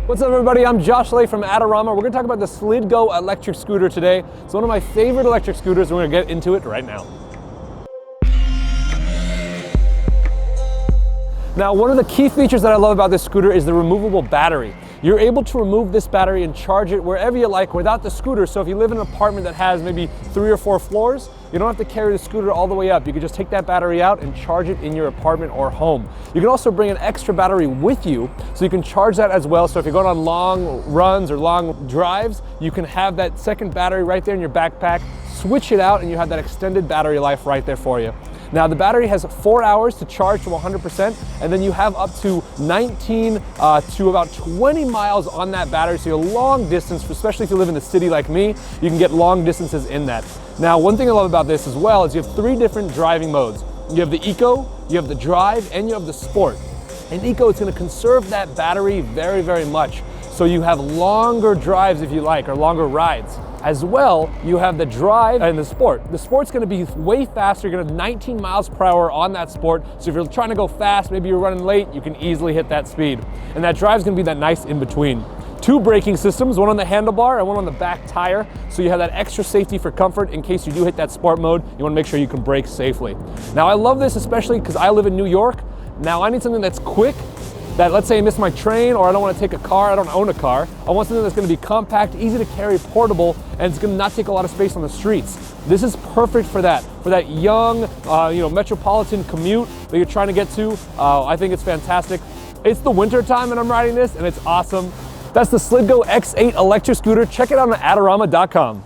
What's up everybody, I'm Saleh from Adorama. We're going to talk about the Slidgo Electric Scooter today. It's one of my favorite electric scooters, and we're going to get into it right now. Now, one of the key features that I love about this scooter is the removable battery. You're able to remove this battery and charge it wherever you like without the scooter. So if you live in an apartment that has maybe 3 or 4 floors, you don't have to carry the scooter all the way up. You can just take that battery out and charge it in your apartment or home. You can also bring an extra battery with you, so you can charge that as well. So if you're going on long runs or long drives, you can have that second battery right there in your backpack, switch it out, and you have that extended battery life right there for you. Now the battery has 4 hours to charge to 100%, and then you have up to 19 to about 20 miles on that battery, so you're long distance, especially if you live in the city like me, you can get long distances in that. Now one thing I love about this as well is you have 3 different driving modes. You have the Eco, you have the Drive, and you have the Sport. In Eco, it's going to conserve that battery very, very much, so you have longer drives if you like, or longer rides. As well, you have the Drive and the Sport. The Sport's gonna be way faster. You're gonna have 19 miles per hour on that Sport. So if you're trying to go fast, maybe you're running late, you can easily hit that speed. And that Drive's gonna be that nice in between. 2 braking systems, one on the handlebar and one on the back tire. So you have that extra safety for comfort in case you do hit that Sport mode. You wanna make sure you can brake safely. Now I love this especially because I live in New York. Now I need something that's quick, that let's say I miss my train or I don't want to take a car, I don't own a car. I want something that's going to be compact, easy to carry, portable, and it's going to not take a lot of space on the streets. This is perfect for that young, metropolitan commute that you're trying to get to. I think it's fantastic. It's the winter time and I'm riding this, and it's awesome. That's the Slidgo X8 Electric Scooter. Check it out on Adorama.com.